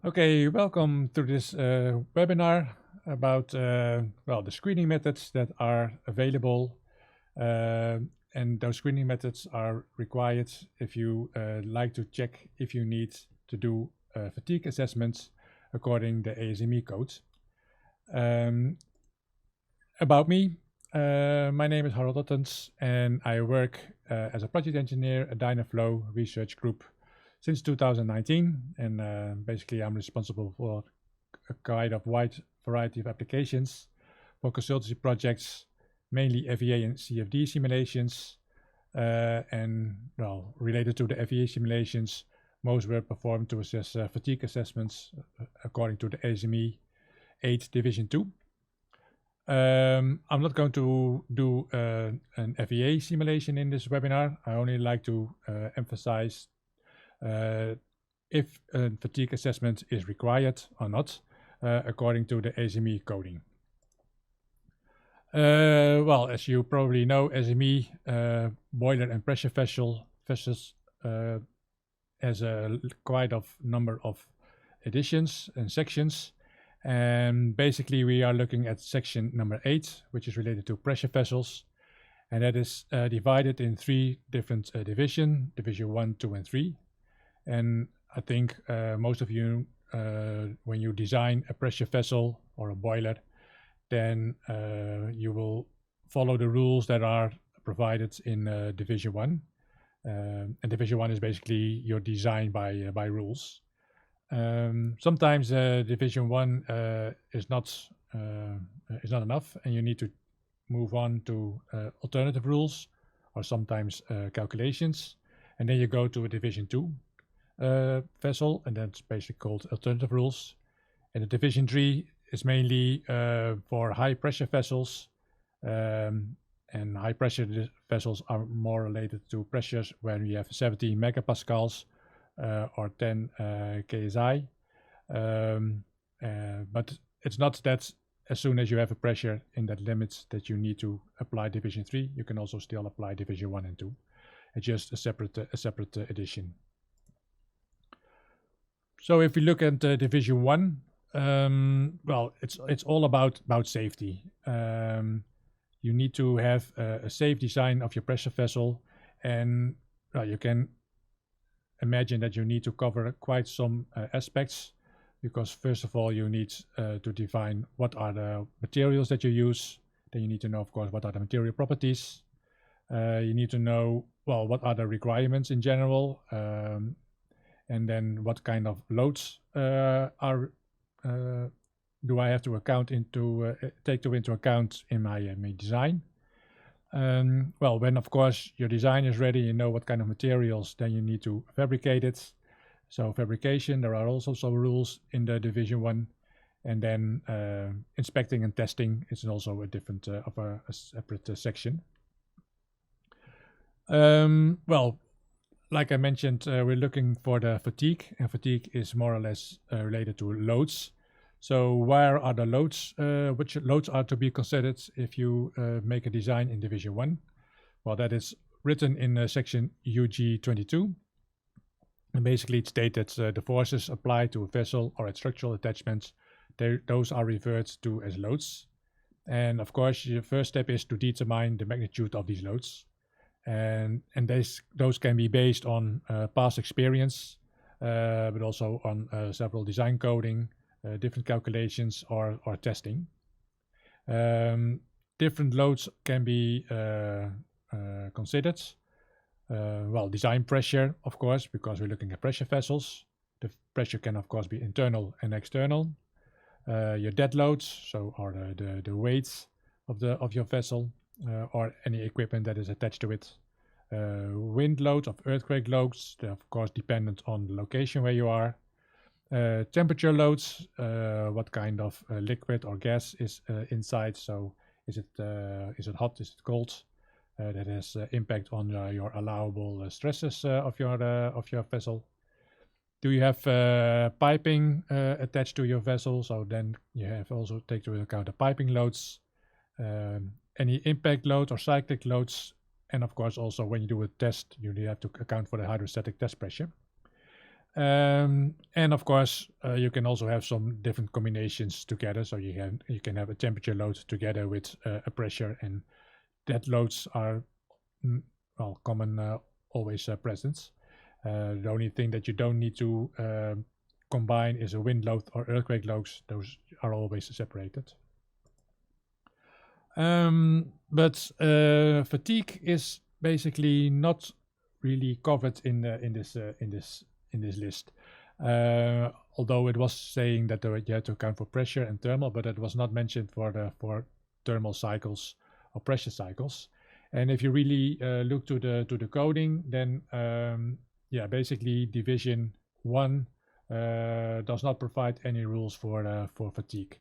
Okay, welcome to this webinar about the screening methods that are available, and those screening methods are required if you like to check if you need to do fatigue assessments according the ASME code. About me, my name is Harold Ottens, and I work as a project engineer at Dynaflow Research Group since 2019, and basically I'm responsible for a kind of wide variety of applications for consultancy projects, mainly FEA and CFD simulations, and related to the FEA simulations, most were performed to assess fatigue assessments according to the ASME 8 Division 2. I'm not going to do an FEA simulation in this webinar. I only like to emphasize if a fatigue assessment is required or not, according to the ASME coding. As you probably know, ASME boiler and pressure vessels has a quite of number of editions and sections. And basically we are looking at section number 8, which is related to pressure vessels. And that is divided in 3 different divisions, division 1, 2, and 3. And I think most of you, when you design a pressure vessel or a boiler, then you will follow the rules that are provided in division 1. And division 1 is basically your design by rules. Sometimes division 1 is not enough, and you need to move on to alternative rules or sometimes calculations, and then you go to a division 2 vessel, and that's basically called alternative rules. And the division 3 is mainly for high pressure vessels, and high pressure vessels are more related to pressures when you have 17 megapascals or 10 KSI, but it's not that as soon as you have a pressure in that limits that you need to apply division 3. You can also still apply division 1 and 2. It's just a separate edition. So if we look at division 1, it's all about safety. You need to have a safe design of your pressure vessel, and you can imagine that you need to cover quite some aspects, because first of all you need to define what are the materials that you use. Then you need to know, of course, what are the material properties. You need to know, what are the requirements in general, and then what kind of loads do I have to take into account in my design. When of course your design is ready, you know what kind of materials, then you need to fabricate it. So fabrication, there are also some rules in the division 1, and then inspecting and testing is also a different of a separate section. Like I mentioned, we're looking for the fatigue, and fatigue is more or less related to loads. So where are the loads? Which loads are to be considered if you make a design in division 1? Well, that is written in section UG22. And basically it states that the forces applied to a vessel or its structural attachments, those are referred to as loads. And of course, your first step is to determine the magnitude of these loads. And those can be based on past experience, but also on several design coding, different calculations or testing. Different loads can be considered. Design pressure, of course, because we're looking at pressure vessels. The pressure can, of course, be internal and external. Your dead loads, so are the weights of your vessel, or any equipment that is attached to it. Wind loads of earthquake loads, they're of course dependent on the location where you are. Temperature loads, what kind of liquid or gas is inside. So is it hot? Is it cold? That has impact on your allowable stresses of your vessel. Do you have piping attached to your vessel? So then you have also take into account the piping loads, any impact load or cyclic loads, and of course also when you do a test, you have to account for the hydrostatic test pressure. And of course, you can also have some different combinations together. So you can have a temperature load together with a pressure, and that loads are well common always present. The only thing that you don't need to combine is a wind load or earthquake loads. Those are always separated. But fatigue is basically not really covered in this list. Although it was saying that you had to account for pressure and thermal, but it was not mentioned for thermal cycles or pressure cycles. And if you really look to the coding, then yeah, basically division 1 does not provide any rules for fatigue.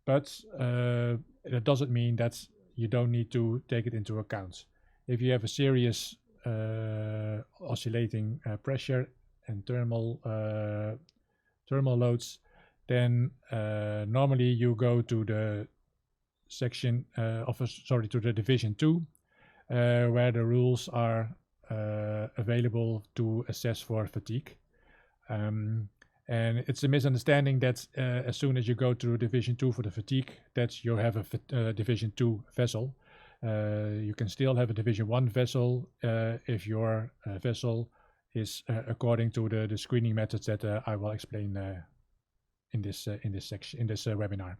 But that doesn't mean that you don't need to take it into account. If you have a serious oscillating pressure and thermal loads, then normally you go to the section to the division 2, where the rules are available to assess for fatigue. And it's a misunderstanding that as soon as you go to division 2 for the fatigue, that you have a division 2 vessel. You can still have a division 1 vessel if your vessel is according to the screening methods that I will explain in this webinar.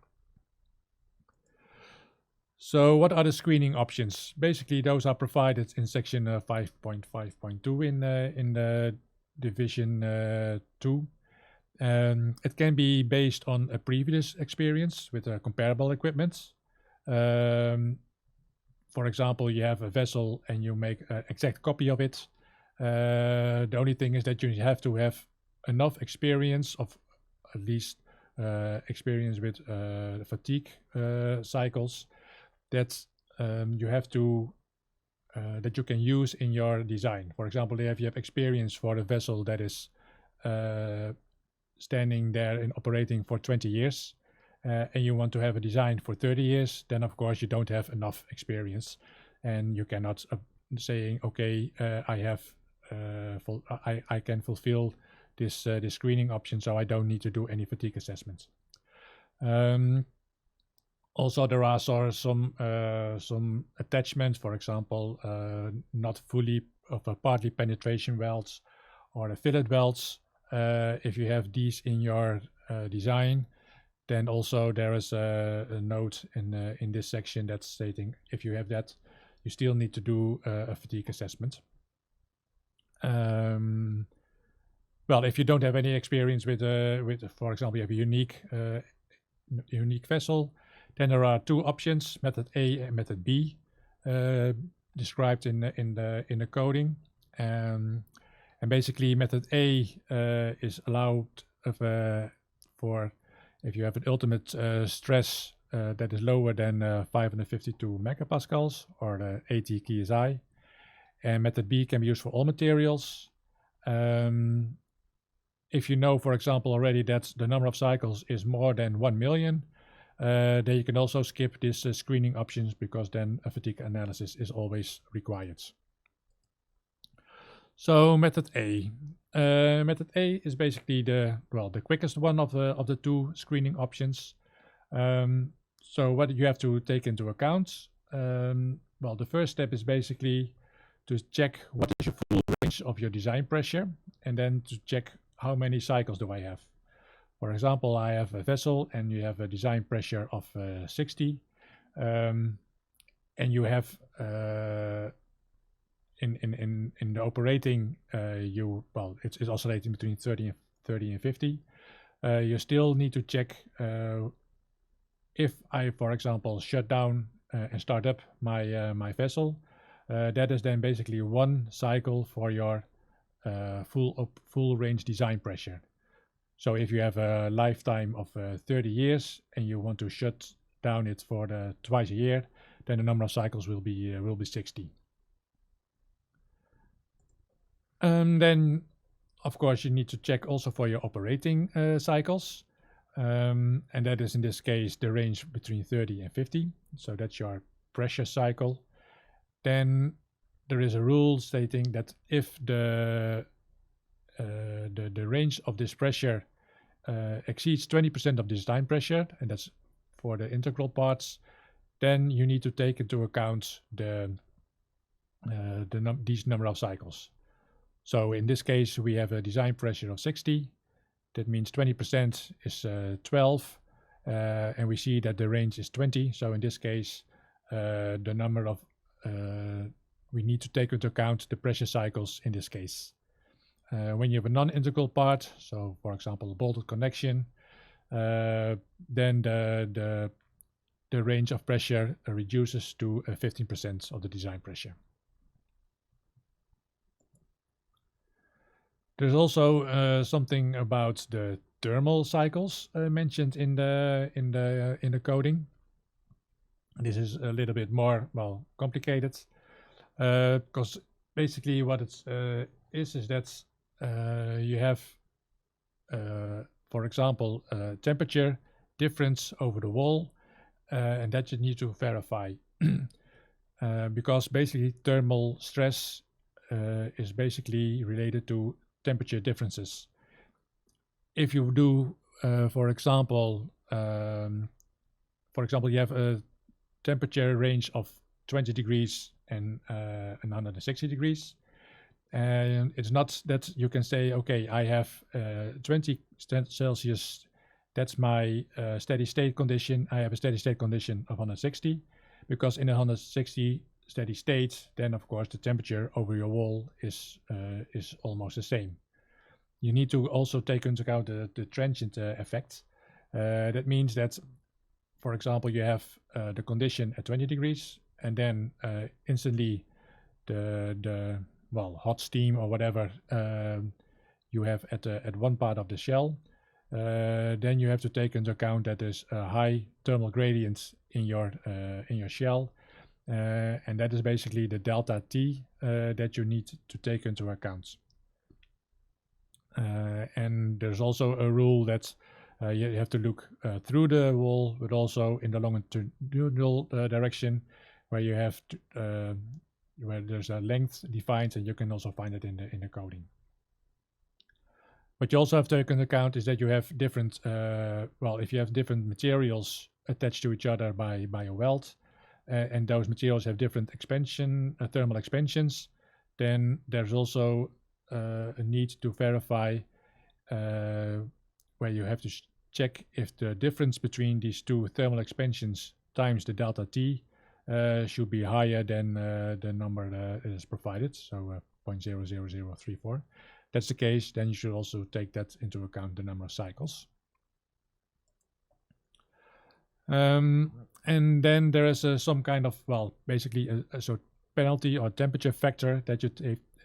So what are the screening options? Basically, those are provided in section 5.5.2 in the division 2. It can be based on a previous experience with comparable equipment. For example, you have a vessel and you make an exact copy of it. The only thing is that you have to have enough experience of at least experience with fatigue cycles that you have to that you can use in your design. For example, if you have experience for a vessel that is standing there and operating for 20 years, and you want to have a design for 30 years, then of course you don't have enough experience, and you cannot saying, okay, I can fulfill this screening option, so I don't need to do any fatigue assessments. Also, there are some attachments, for example, not fully partly penetration welds or the fillet welds. If you have these in your design, then also there is a note in this section that's stating if you have that, you still need to do a fatigue assessment. Well, if you don't have any experience with for example, you have a unique vessel, then there are two options, method A and method B, described in the coding. And basically, method A is allowed for if you have an ultimate stress that is lower than 552 megapascals or the 80 KSI. And method B can be used for all materials. If you know, for example, already that the number of cycles is more than 1 million, then you can also skip these screening options, because then a fatigue analysis is always required. So method A. Method A is basically the quickest one of the two screening options. So what you have to take into account? Well, the first step is basically to check what is your full range of your design pressure, and then to check how many cycles do I have. For example, I have a vessel and you have a design pressure of 60, and you have in the operating it's oscillating between 30 and 50. You still need to check if I, for example, shut down and start up my vessel. That is then basically one cycle for your full range design pressure. So if you have a lifetime of 30 years and you want to shut down it for twice a year, then the number of cycles will be 60. Then, of course, you need to check also for your operating cycles, and that is in this case the range between 30 and 50. So that's your pressure cycle. Then there is a rule stating that if the the range of this pressure exceeds 20% of the design pressure, and that's for the integral parts, then you need to take into account these number of cycles. So in this case, we have a design pressure of 60. That means 20% is 12, and we see that the range is 20. So in this case, the number of we need to take into account the pressure cycles in this case. When you have a non-integral part, so for example a bolted connection, then the range of pressure reduces to 15% of the design pressure. There's also something about the thermal cycles mentioned in the coding. This is a little bit more complicated, because basically what it is that you have, for example, temperature difference over the wall, and that you need to verify, because basically thermal stress is basically related to temperature differences. If you do, for example, you have a temperature range of 20 degrees and 160 degrees, and it's not that you can say, okay, I have 20 Celsius, that's my steady state condition. I have a steady state condition of 160, because in 160 steady state, then of course the temperature over your wall is almost the same. You need to also take into account the transient effect. That means that, for example, you have the condition at 20 degrees, and then instantly the hot steam or whatever you have at one part of the shell. Then you have to take into account that there's a high thermal gradient in your shell, and that is basically the delta T that you need to take into account. And there's also a rule that you have to look through the wall, but also in the longitudinal direction, where you have to, where there's a length defined, and you can also find it in the coding. What you also have to take into account is that you have different, if you have different materials attached to each other by a weld, and those materials have different thermal expansions, then there's also a need to verify where you have to check if the difference between these two thermal expansions times the delta T should be higher than the number that is provided, so 0.00034. That's the case, then you should also take that into account, the number of cycles. And then there is some kind of, basically a sort of penalty or temperature factor that you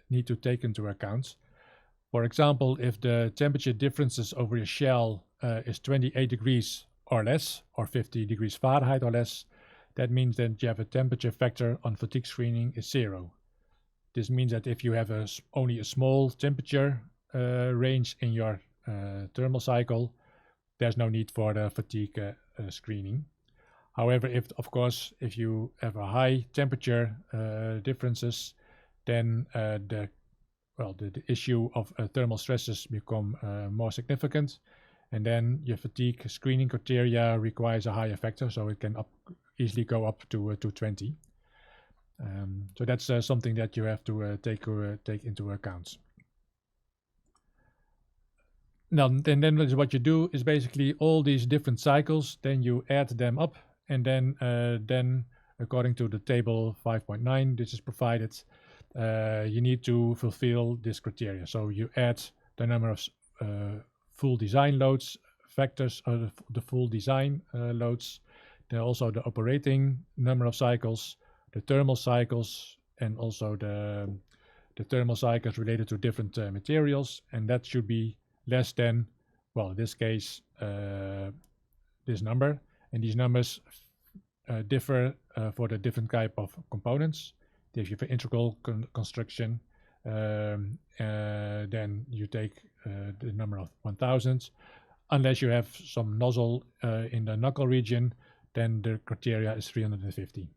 need to take into account. For example, if the temperature differences over your shell is 28 degrees or less, or 50 degrees Fahrenheit or less, that means that you have a temperature factor on fatigue screening is 0. This means that if you have only a small temperature range in your thermal cycle, there's no need for the fatigue screening. However, if you have a high temperature differences, then the issue of thermal stresses become more significant, and then your fatigue screening criteria requires a higher factor, so it can easily go up to 20. So that's something that you have to take into account. Now, then what you do is basically all these different cycles, then you add them up, and then according to the table 5.9, this is provided, you need to fulfill this criteria. So you add the number of full design loads, factors of the full design loads, then also the operating number of cycles, the thermal cycles, and also the thermal cycles related to different materials, and that should be less than, in this case, this number. And these numbers differ for the different type of components. If you have an integral construction, then you take the number of 1000. Unless you have some nozzle in the knuckle region, then the criteria is 350.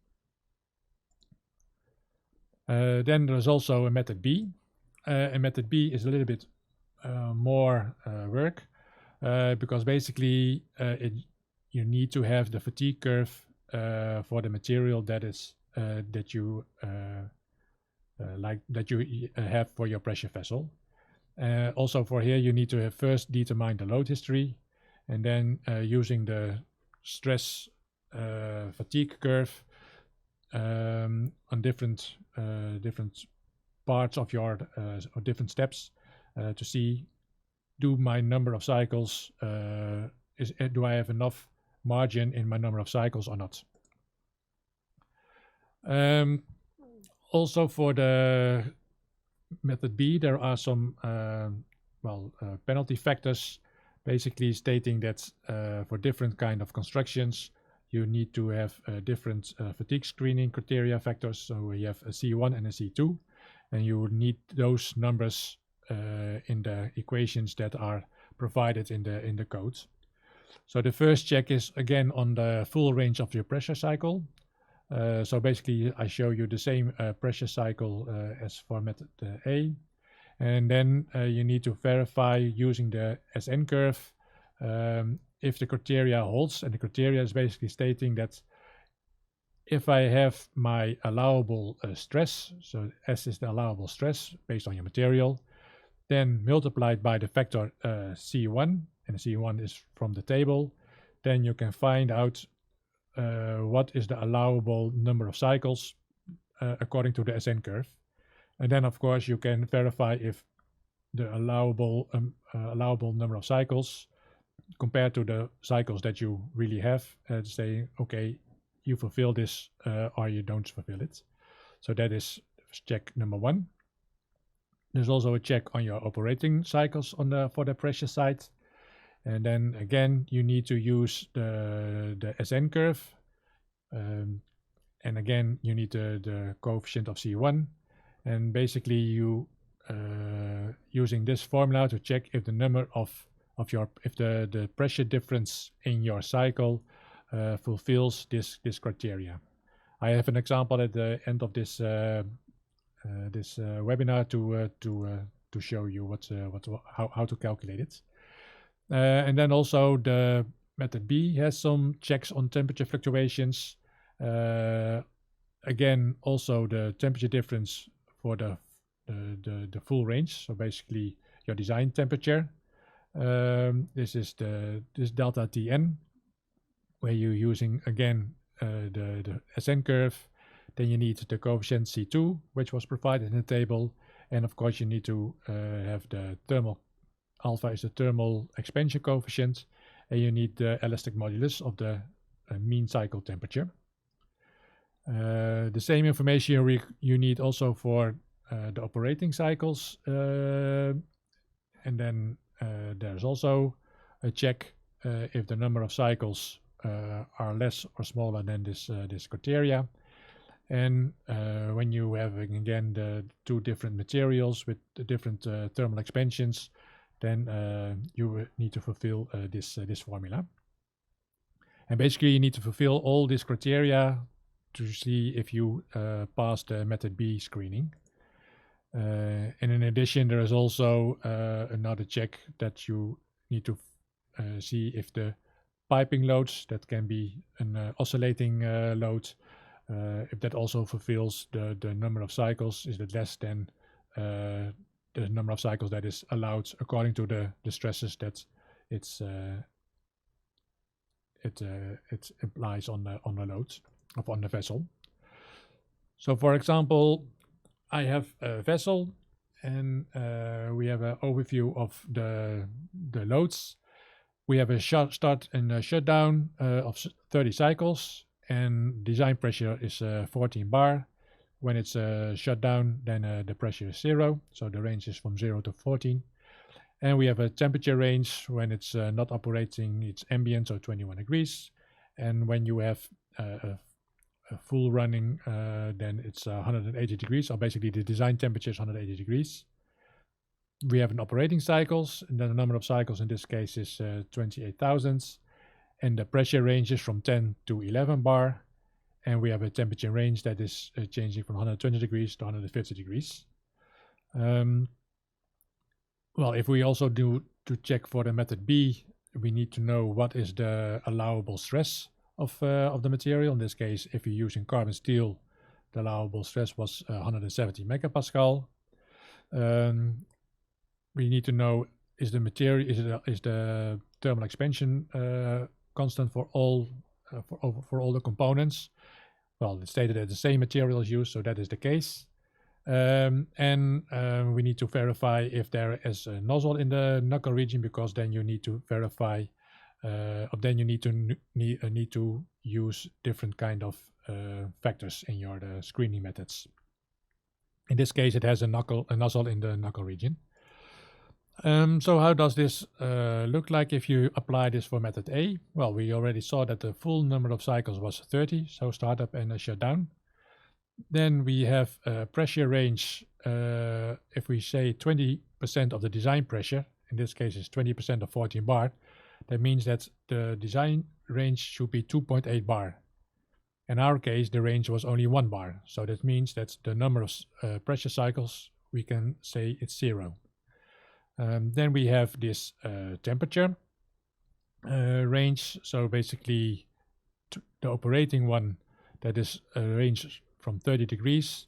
Then there's also a method B. And method B is a little bit more work because basically you need to have the fatigue curve for the material that is that you have for your pressure vessel. Also for here you need to have first determine the load history, and then using the stress fatigue curve on different parts of your or different steps to see, do my number of cycles do I have enough margin in my number of cycles or not. Also for the method B, there are some penalty factors, basically stating that for different kind of constructions you need to have different fatigue screening criteria factors. So we have a C1 and a C2, and you would need those numbers in the equations that are provided in the code. So the first check is again on the full range of your pressure cycle. So basically I show you the same pressure cycle as for method A, and then you need to verify using the SN curve if the criteria holds. And the criteria is basically stating that if I have my allowable stress, so S is the allowable stress based on your material, then multiplied by the factor C1, and C1 is from the table, then you can find out what is the allowable number of cycles according to the SN curve. And then of course you can verify if the allowable number of cycles compared to the cycles that you really have, saying okay, you fulfill this or you don't fulfill it. So that is check number one. There's also a check on your operating cycles for the pressure side. And then again, you need to use the SN curve. And again, you need the coefficient of C1. And basically you using this formula to check if the number of if the pressure difference in your cycle fulfills this criteria. I have an example at the end of this webinar to show you how to calculate it. And then also the method B has some checks on temperature fluctuations. Again, also the temperature difference for the full range. So basically your design temperature. This is this delta Tn, where you're using again the SN curve. Then you need the coefficient C2, which was provided in the table, and of course you need to have the thermal alpha is the thermal expansion coefficient, and you need the elastic modulus of the mean cycle temperature. The same information you need also for the operating cycles, and then there's also a check if the number of cycles are less or smaller than this criteria. And when you have again the two different materials with the different thermal expansions, then you need to fulfill this formula. And basically you need to fulfill all these criteria to see if you pass the method B screening. And in addition, there is also another check that you need to see if the piping loads, that can be an oscillating load, if that also fulfills the number of cycles. Is it less than the number of cycles that is allowed according to the stresses that it implies on the load of on the vessel. So for example, I have a vessel, and we have an overview of the loads. We have a start and a shutdown of 30 cycles, and design pressure is 14 bar. When it's shut down, then the pressure is 0, so the range is from 0 to 14. And we have a temperature range. When it's not operating, it's ambient, so 21 degrees. And when you have a full running, then it's 180 degrees, so basically the design temperature is 180 degrees. We have an operating cycles, and then the number of cycles in this case is 28,000, and the pressure range is from 10 to 11 bar, and we have a temperature range that is changing from 120 degrees to 150 degrees. well, if we also do to check for the method B, we need to know what is the allowable stress of the material. In this case, if you're using carbon steel, the allowable stress was 170 megapascal. We need to know, is the material, is the thermal expansion constant for all the components? Well, it's stated that the same material is used, so that is the case. And we need to verify if there is a nozzle in the knuckle region, because then you need to verify, or then you need to use different kind of factors in your screening methods. In this case, it has a nozzle in the knuckle region. So how does this look like if you apply this for method A? Well, we already saw that the full number of cycles was 30, so startup and a shutdown. Then we have a pressure range. If we say 20% of the design pressure, in this case is 20% of 14 bar, that means that the design range should be 2.8 bar. In our case, the range was only 1 bar, so that means that the number of pressure cycles, we can say it's 0. Then we have this temperature range. So basically, the operating one, that is a range from 30 degrees,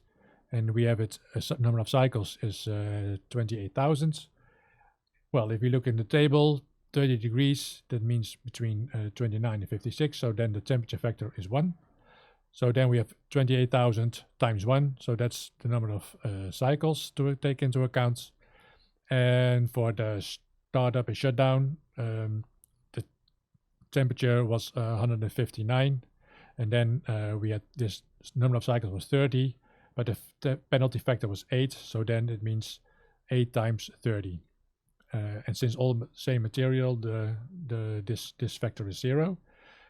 and we have it, a number of cycles is 28,000. Well, if we look in the table, 30 degrees, that means between 29 and 56, so then the temperature factor is 1. So then we have 28,000 times 1, so that's the number of cycles to take into account. And for the startup and shutdown, the temperature was 159, and then we had this number of cycles was 30, but the penalty factor was 8, so then it means 8 times 30. And since all same material, this factor is 0.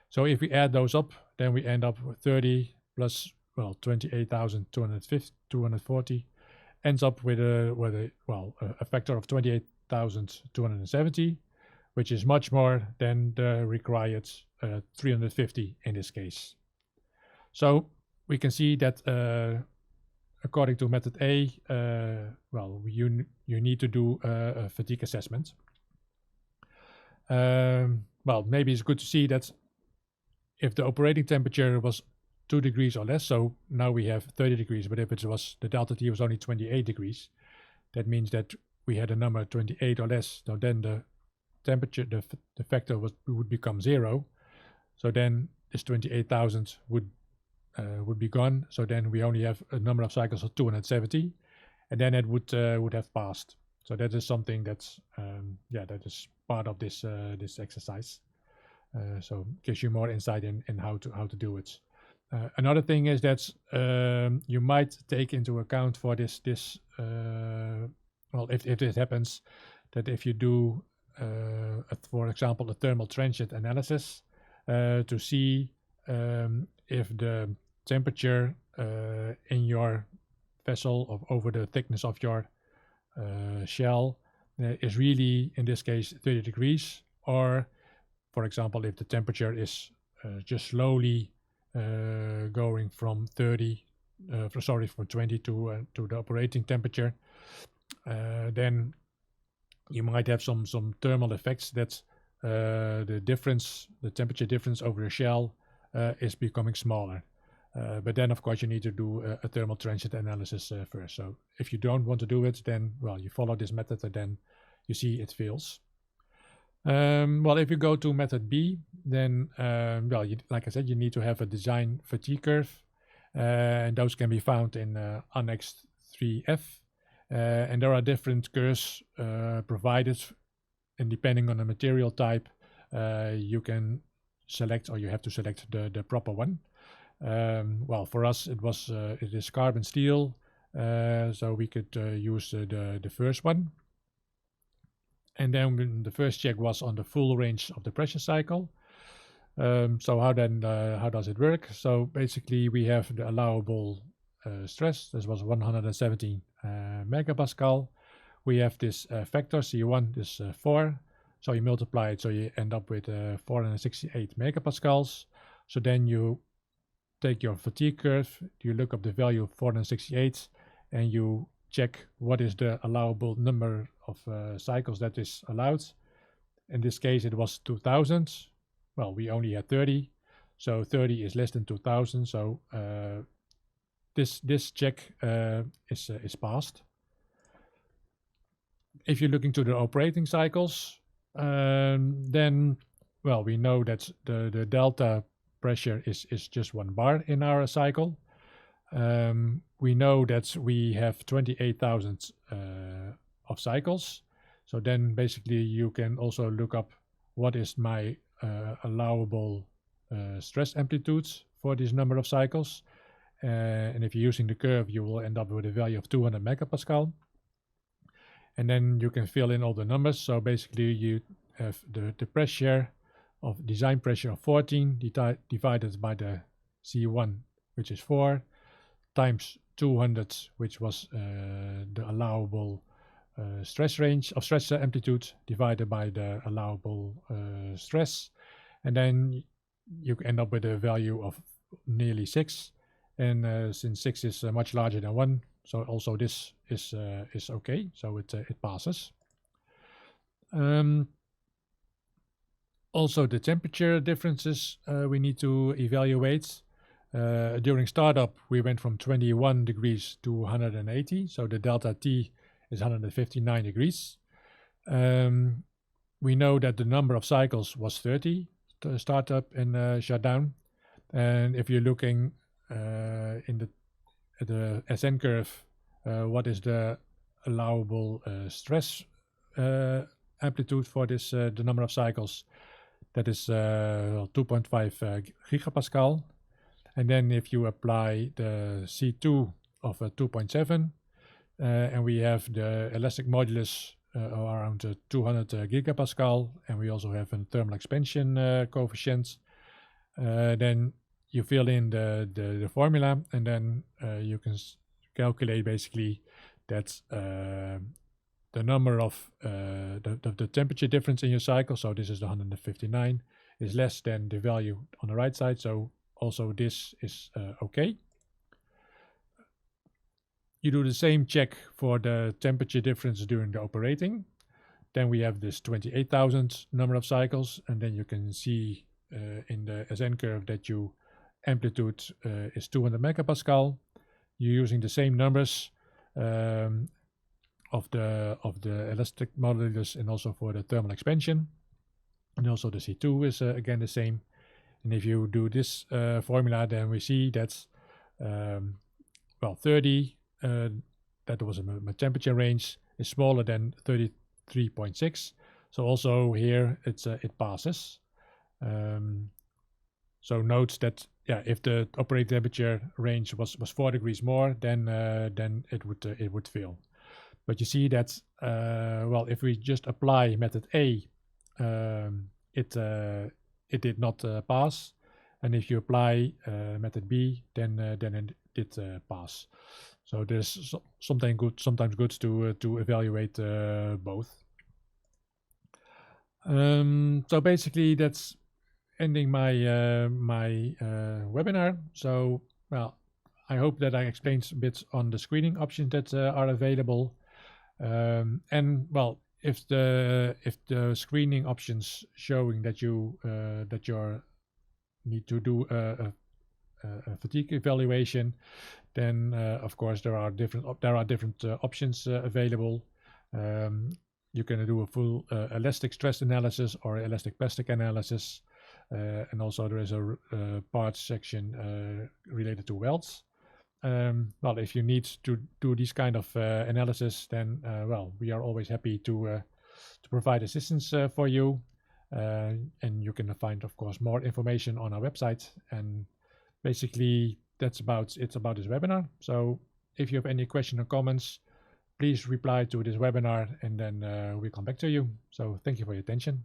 So if we add those up, then we end up with 30 plus, well, 28,240 ends up with a factor of 28,270, which is much more than the required 350 in this case. So we can see that according to method A, you need to do a fatigue assessment. Well, maybe it's good to see that if the operating temperature was 2 degrees or less, so now we have 30 degrees, but if it was, the delta T was only 28 degrees, that means that we had a number 28 or less, so then the temperature, the factor would become 0, so then this 28,000 would be gone, so then we only have a number of cycles of 270, and then it would have passed. So that is something that's that is part of this this exercise. So gives you more insight in how to do it. Another thing is that you might take into account for this well, if it happens, that if you do for example a thermal transient analysis to see if the temperature in your vessel over the thickness of your shell is really, in this case, 30 degrees, or for example, if the temperature is just slowly going from 20 to the operating temperature, then you might have some thermal effects that the temperature difference over the shell is becoming smaller. But then, of course, you need to do a thermal transient analysis first. So if you don't want to do it, then, well, you follow this method and then you see it fails. Well, if you go to method B, then, like I said, you need to have a design fatigue curve. And those can be found in Annex 3F. And there are different curves provided. And depending on the material type, you can select, or you have to select the proper one. Well, for us, it is carbon steel, so we could use the first one. And then the first check was on the full range of the pressure cycle. So how does it work? So basically, we have the allowable stress. This was 117 megapascal. We have this factor C1 is 4. So you multiply it, so you end up with 468 megapascals. So then you take your fatigue curve, you look up the value of 468, and you check what is the allowable number cycles that is allowed. In this case, it was 2000. Well, we only had 30, so 30 is less than 2000. So this check is passed. If you're looking to the operating cycles, then well, we know that the delta pressure is just 1 bar in our cycle. We know that we have 28,000 of cycles. So then basically you can also look up what is my allowable stress amplitude for this number of cycles. And if you're using the curve, you will end up with a value of 200 megapascal. And then you can fill in all the numbers. So basically you have the pressure of design pressure of 14 divided by the C1, which is 4, times 200, which was the allowable stress range of stress amplitude divided by the allowable stress. And then you end up with a value of nearly 6. And since 6 is much larger than 1, so also this is okay, so it passes. Also the temperature differences we need to evaluate. During startup we went from 21 degrees to 180, so the delta T is 159 degrees. We know that the number of cycles was 30 to startup and shutdown. And if you're looking in the SN curve, what is the allowable stress amplitude for this the number of cycles? That is 2.5 gigapascal. And then if you apply the C2 of 2.7, and we have the elastic modulus around 200 gigapascal, and we also have a thermal expansion coefficient, then you fill in the formula, and then you can calculate basically that the number of the temperature difference in your cycle, so this is the 159, is less than the value on the right side, so also this is okay. You do the same check for the temperature difference during the operating. Then we have this 28,000 number of cycles, and then you can see in the SN curve that your amplitude is 200 megapascal. You're using the same numbers of the elastic modulus and also for the thermal expansion, and also the C2 is again the same. And if you do this formula, then we see that well, 30 that was a temperature range is smaller than 33.6. So also here it passes. So note that if the operating temperature range was 4 degrees more, then it would fail. But you see that well, if we just apply method A, it did not pass, and if you apply method B, then it did pass. So there's sometimes good to evaluate both. So basically that's ending my webinar. So well, I hope that I explained a bit on the screening options that are available. And well, if the screening options showing that you need to do a fatigue evaluation, then of course there are different options available. You can do a full elastic stress analysis or elastic plastic analysis, and also there is a parts section related to welds. Well, if you need to do this kind of analysis, then well, we are always happy to provide assistance for you, and you can find, of course, more information on our website. And basically, that's about it about this webinar. So if you have any questions or comments, please reply to this webinar, and then we'll come back to you. So thank you for your attention.